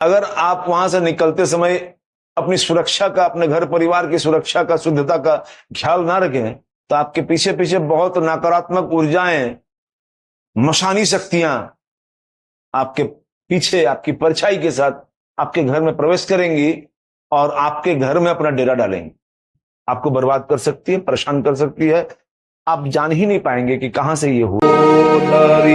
अगर आप वहां से निकलते समय अपनी सुरक्षा का, अपने घर परिवार की सुरक्षा का, शुद्धता का ख्याल ना रखें तो आपके पीछे पीछे बहुत नकारात्मक ऊर्जाएं, मशानी शक्तियां आपके पीछे, आपकी परछाई के साथ आपके घर में प्रवेश करेंगी और आपके घर में अपना डेरा डालेंगी। आपको बर्बाद कर सकती है, परेशान कर सकती है। आप जान ही नहीं पाएंगे कि कहां से ये हुआ।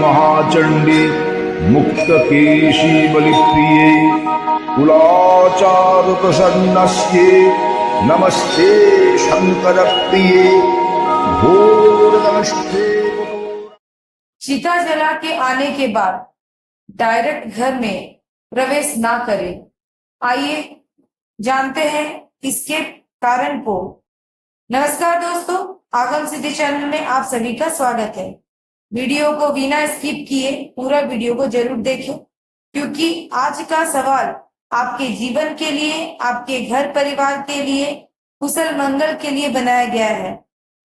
महाचंडी मुक्त केशी बलिप्रिये कुलाचार प्रसन्नस्ये नमस्ते शंकर प्रिये घोर नमस्ते। चिता जला के आने के बाद डायरेक्ट घर में प्रवेश ना करें। आइए जानते हैं इसके कारण को। नमस्कार दोस्तों, आगम सिद्धि चैनल में आप सभी का स्वागत है। वीडियो को बिना स्किप किए पूरा वीडियो को जरूर देखें, क्योंकि आज का सवाल आपके जीवन के लिए, आपके घर परिवार के लिए, कुशल मंगल के लिए बनाया गया है।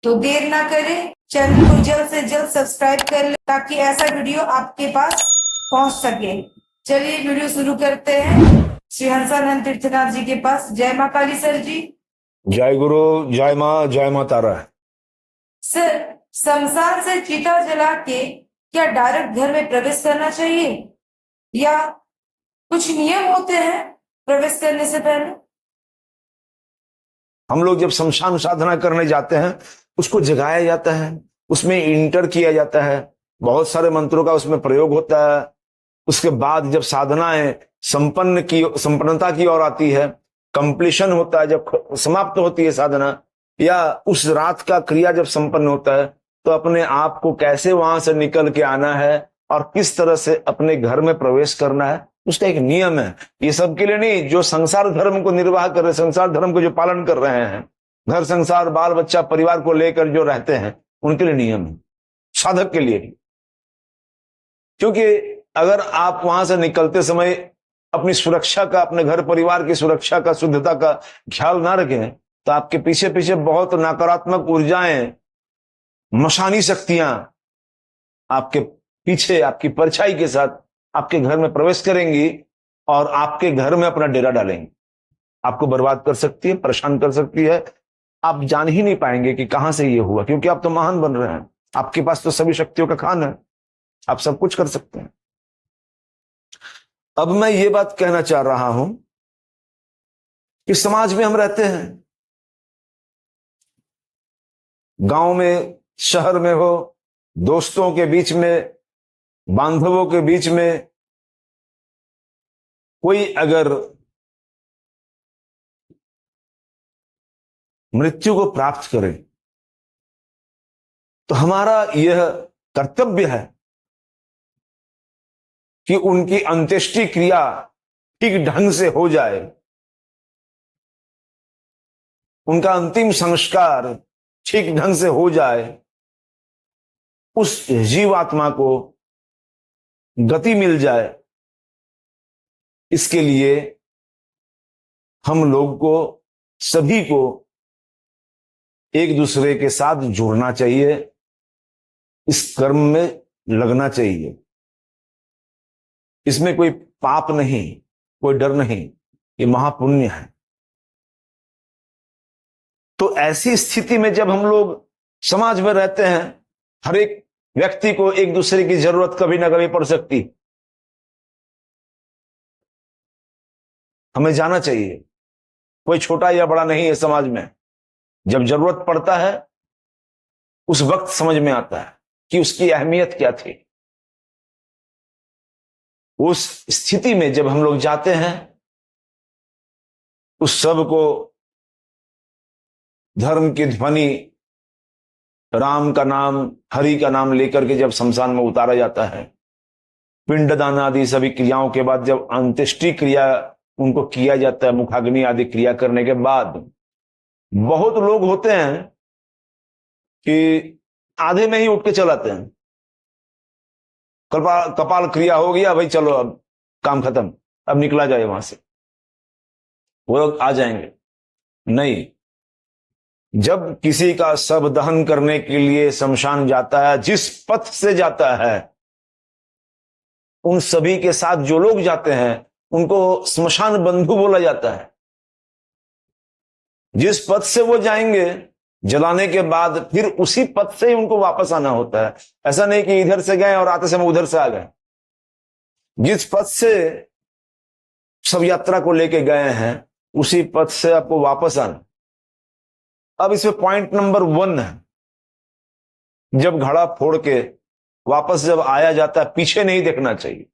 तो देर ना करें, चैनल को जल्द से जल्द सब्सक्राइब कर लें ताकि ऐसा वीडियो आपके पास पहुंच सके। चलिए वीडियो शुरू करते हैं श्री हंसानंद तीर्थनाथ जी के पास। जय माँ काली सर जी। जय गुरु, जय माँ, जय माँ तारा। सर, शमशान से चिता जला के क्या डायरेक्ट घर में प्रवेश करना चाहिए या कुछ नियम होते हैं प्रवेश करने से पहले? हम लोग जब शमशान साधना करने जाते हैं, उसको जगाया जाता है, उसमें इंटर किया जाता है, बहुत सारे मंत्रों का उसमें प्रयोग होता है। उसके बाद जब साधनाएं संपन्नता की ओर आती है, कंप्लीशन होता है, जब समाप्त होती है साधना, या उस रात का क्रिया जब संपन्न होता है, तो अपने आप को कैसे वहां से निकल के आना है और किस तरह से अपने घर में प्रवेश करना है, उसका एक नियम है। ये सबके लिए नहीं, जो संसार धर्म को निर्वाह कर रहे, संसार धर्म को जो पालन कर रहे हैं, घर संसार बाल बच्चा परिवार को लेकर जो रहते हैं, उनके लिए नियम है, साधक के लिए भी। क्योंकि अगर आप वहां से निकलते समय अपनी सुरक्षा का, अपने घर परिवार की सुरक्षा का, शुद्धता का ख्याल ना रखें तो आपके पीछे पीछे बहुत नकारात्मक ऊर्जाएं, मशानी शक्तियां आपके पीछे, आपकी परछाई के साथ आपके घर में प्रवेश करेंगी और आपके घर में अपना डेरा डालेंगी। आपको बर्बाद कर सकती है, परेशान कर सकती है। आप जान ही नहीं पाएंगे कि कहां से ये हुआ, क्योंकि आप तो महान बन रहे हैं। आपके पास तो सभी शक्तियों का खान है, आप सब कुछ कर सकते हैं। अब मैं ये बात कहना चाह रहा हूं कि समाज में हम रहते हैं, गांव में, शहर में हो, दोस्तों के बीच में, बांधवों के बीच में, कोई अगर मृत्यु को प्राप्त करे तो हमारा यह कर्तव्य है कि उनकी अंत्येष्टि क्रिया ठीक ढंग से हो जाए, उनका अंतिम संस्कार ठीक ढंग से हो जाए, उस जीवात्मा को गति मिल जाए। इसके लिए हम लोग को, सभी को एक दूसरे के साथ जुड़ना चाहिए, इस कर्म में लगना चाहिए। इसमें कोई पाप नहीं, कोई डर नहीं, ये महापुण्य है। तो ऐसी स्थिति में जब हम लोग समाज में रहते हैं, हर एक व्यक्ति को एक दूसरे की जरूरत कभी ना कभी पड़ सकती, हमें जाना चाहिए। कोई छोटा या बड़ा नहीं है समाज में। जब जरूरत पड़ता है उस वक्त समझ में आता है कि उसकी अहमियत क्या थी। उस स्थिति में जब हम लोग जाते हैं, उस सब को धर्म की ध्वनि, राम का नाम, हरि का नाम लेकर के जब शमशान में उतारा जाता है, पिंडदान आदि सभी क्रियाओं के बाद जब अंत्येष्टि क्रिया उनको किया जाता है, मुखाग्नि आदि क्रिया करने के बाद, बहुत लोग होते हैं कि आधे में ही उठ के चलाते हैं। कपाल क्रिया हो गया भाई, चलो अब काम खत्म, अब निकला जाए वहां से, वो लोग आ जाएंगे। नहीं, जब किसी का शव दहन करने के लिए शमशान जाता है, जिस पथ से जाता है, उन सभी के साथ जो लोग जाते हैं उनको स्मशान बंधु बोला जाता है। जिस पथ से वो जाएंगे जलाने के बाद, फिर उसी पथ से ही उनको वापस आना होता है। ऐसा नहीं कि इधर से गए और आते समय उधर से आ गए। जिस पथ से सब यात्रा को लेके गए हैं उसी पथ से आपको वापस आना। अब इसमें पॉइंट नंबर 1 है, जब घड़ा फोड़ के वापस जब आया जाता है, पीछे नहीं देखना चाहिए।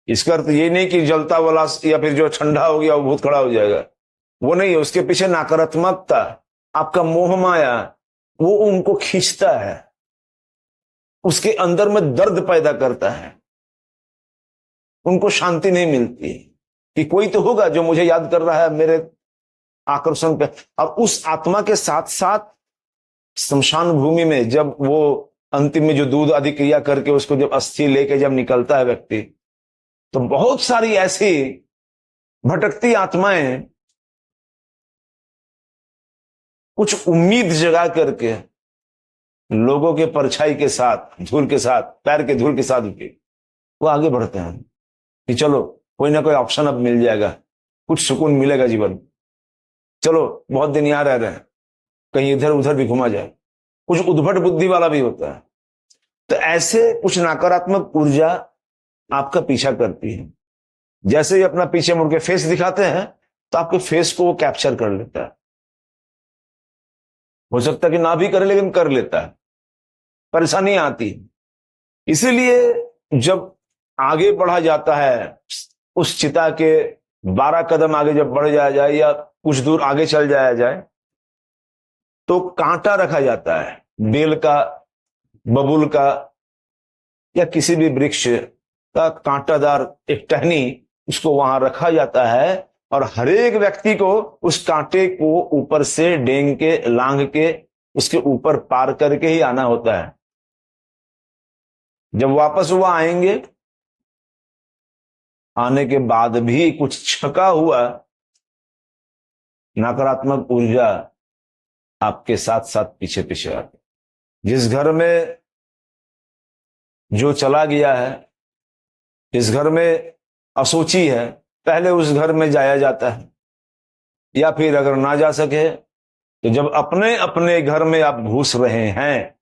इसका अर्थ ये नहीं कि जलता वाला या फिर जो ठंडा हो गया वो भूत खड़ा हो जाएगा, वो नहीं है। उसके पीछे नकारात्मकता, आपका मोह माया, वो उनको खींचता है, उसके अंदर में दर्द पैदा करता है, उनको शांति नहीं मिलती कि कोई तो होगा जो मुझे याद कर रहा है मेरे आकर्षण पे। और उस आत्मा के साथ साथ शमशान भूमि में जब वो अंतिम में जो दूध आदि क्रिया करके उसको जब अस्थि लेके जब निकलता है व्यक्ति, तो बहुत सारी ऐसी भटकती आत्माएं कुछ उम्मीद जगा करके लोगों के परछाई के साथ, धूल के साथ, पैर के धूल के साथ उठे वो आगे बढ़ते हैं कि चलो कोई ना कोई ऑप्शन अब मिल जाएगा, कुछ सुकून मिलेगा जीवन, चलो बहुत दिन यहां रह रहे हैं, कहीं इधर उधर भी घुमा जाए। कुछ उद्भट बुद्धि वाला भी होता है। तो ऐसे कुछ नकारात्मक ऊर्जा आपका पीछा करती है। जैसे ही अपना पीछे मुड़ के फेस दिखाते हैं तो आपके फेस को वो कैप्चर कर लेता है। हो सकता है कि ना भी करे लेकिन कर लेता है, परेशानी आती है। इसीलिए जब आगे बढ़ा जाता है, उस चिता के 12 कदम आगे जब बढ़ जाया जाए या कुछ दूर आगे चल जाया जाए, तो कांटा रखा जाता है, बेल का, बबूल का या किसी भी वृक्ष का कांटादार एक टहनी, उसको वहां रखा जाता है और हर एक व्यक्ति को उस कांटे को ऊपर से डेंग के, लांग के, उसके ऊपर पार करके ही आना होता है। जब वापस वो आएंगे, आने के बाद भी कुछ छका हुआ नकारात्मक ऊर्जा आपके साथ साथ पीछे पीछे आती। जिस घर में जो चला गया है, जिस घर में अशुचि है, पहले उस घर में जाया जाता है। या फिर अगर ना जा सके तो जब अपने अपने घर में आप घुस रहे हैं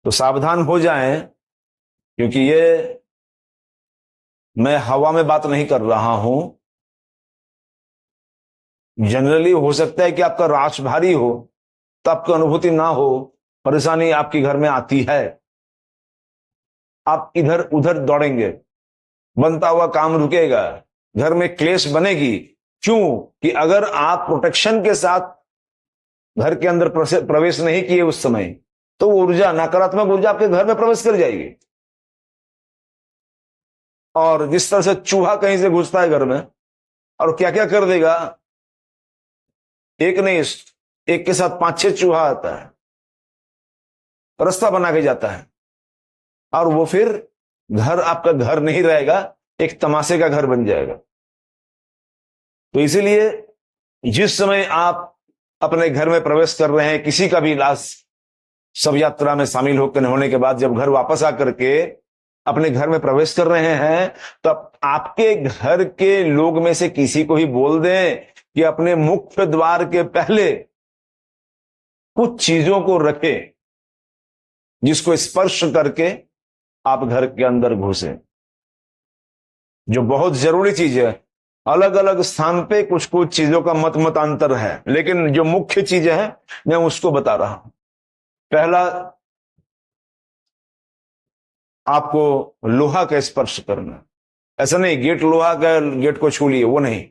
तो सावधान हो जाएं, क्योंकि ये मैं हवा में बात नहीं कर रहा हूं। जनरली हो सकता है कि आपका राश भारी हो तो आपको अनुभूति ना हो, परेशानी आपके घर में आती है, आप इधर उधर दौड़ेंगे, बनता हुआ काम रुकेगा, घर में क्लेश बनेगी। क्यों? कि अगर आप प्रोटेक्शन के साथ घर के अंदर प्रवेश नहीं किए उस समय, तो ऊर्जा, नकारात्मक ऊर्जा आपके घर में प्रवेश कर जाएगी। और जिस तरह से चूहा कहीं से घुसता है घर में और क्या क्या कर देगा, एक नहीं, एक के साथ 5-6 चूहा आता है, रास्ता बना के जाता है, और वो फिर घर आपका घर नहीं रहेगा, एक तमाशे का घर बन जाएगा। तो इसीलिए जिस समय आप अपने घर में प्रवेश कर रहे हैं, किसी का भी लाश शव यात्रा में शामिल होने के बाद जब घर वापस आकर के अपने घर में प्रवेश कर रहे हैं, तो आपके घर के लोग में से किसी को ही बोल दें कि अपने मुख्य द्वार के पहले कुछ चीजों को रखें जिसको स्पर्श करके आप घर के अंदर घुसे। जो बहुत जरूरी चीज है, अलग अलग स्थान पे कुछ कुछ चीजों का मतांतर है, लेकिन जो मुख्य चीजें हैं मैं उसको बता रहा हूं। पहला, आपको लोहा का स्पर्श करना। ऐसा नहीं गेट लोहा का, गेट को छू लिए, वो नहीं।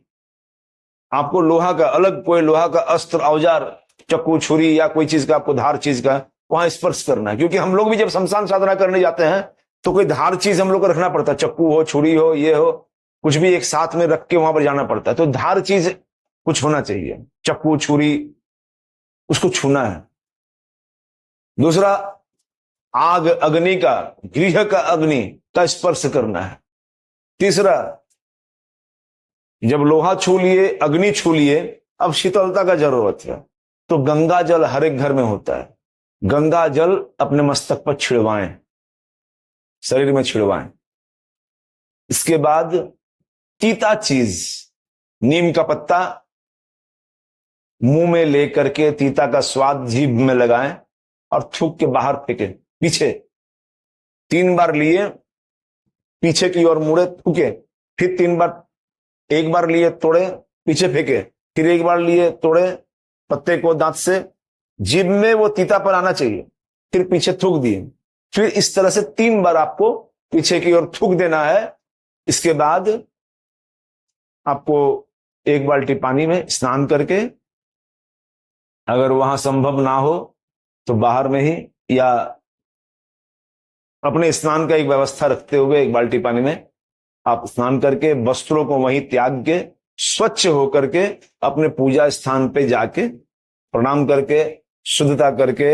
आपको लोहा का, अलग कोई लोहा का अस्त्र, औजार, चक्कू, छुरी या कोई चीज का, आपको धार चीज का वहां स्पर्श करना है। क्योंकि हम लोग भी जब शमशान साधना करने जाते हैं तो कोई धार चीज हम लोग को रखना पड़ता है, चक्कू हो, छुरी हो, ये हो, कुछ भी एक साथ में रख के वहां पर जाना पड़ता है। तो धार चीज कुछ होना चाहिए, चक्कू, छुरी, उसको छूना है। दूसरा, आग, अग्नि का, गृह का अग्नि का स्पर्श करना है। तीसरा, जब लोहा छू लिए, अग्नि छू लिए, अब शीतलता का जरूरत है, तो गंगा जल हर एक घर में होता है, गंगा जल अपने मस्तक पर छिड़वाएं, शरीर में छिड़वाएं। इसके बाद तीता चीज, नीम का पत्ता मुंह में लेकर के तीता का स्वाद जीभ में लगाएं और थूक के बाहर फेंके पीछे। 3 बार लिए, पीछे की ओर मुड़े, थूके, फिर 3 बार, एक बार लिए तोड़े, पीछे फेंके, फिर एक बार लिए तोड़े, पत्ते को दांत से जीभ में वो तीता पर आना चाहिए, फिर पीछे थूक दिए। फिर इस तरह से 3 बार आपको पीछे की ओर थूक देना है। इसके बाद आपको 1 बाल्टी पानी में स्नान करके, अगर वहां संभव ना हो तो बाहर में ही या अपने स्नान का एक व्यवस्था रखते हुए 1 बाल्टी पानी में आप स्नान करके वस्त्रों को वहीं त्याग के स्वच्छ होकर के अपने पूजा स्थान पे जाके प्रणाम करके शुद्धता करके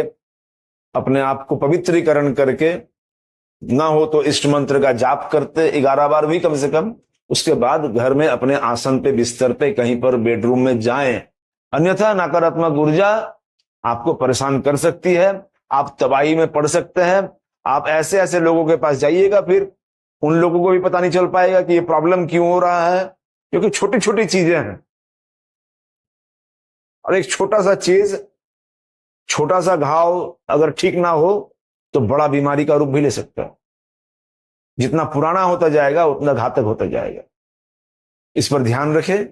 अपने आप को पवित्रीकरण करके, ना हो तो इष्ट मंत्र का जाप करते 11 बार भी कम से कम। उसके बाद घर में अपने आसन पे, बिस्तर पे, कहीं पर बेडरूम में जाएं। अन्यथा नकारात्मक ऊर्जा आपको परेशान कर सकती है, आप तबाही में पड़ सकते हैं। आप ऐसे ऐसे लोगों के पास जाइएगा, फिर उन लोगों को भी पता नहीं चल पाएगा कि ये प्रॉब्लम क्यों हो रहा है, क्योंकि छोटी छोटी चीजें हैं। और एक छोटा सा चीज, छोटा सा घाव अगर ठीक ना हो तो बड़ा बीमारी का रूप भी ले सकता है। जितना पुराना होता जाएगा उतना घातक होता जाएगा। इस पर ध्यान रखें,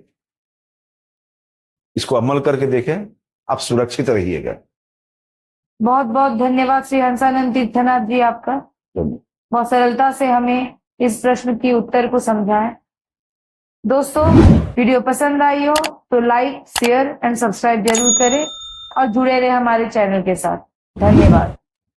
इसको अमल करके देखें, आप सुरक्षित रहिएगा। बहुत बहुत धन्यवाद श्री हंसानंद तीर्थनाथ जी आपका, बहुत सरलता से हमें इस प्रश्न की उत्तर को समझाएं। दोस्तों, वीडियो पसंद आई हो तो लाइक, शेयर एंड सब्सक्राइब जरूर करें और जुड़े रहे हमारे चैनल के साथ। धन्यवाद।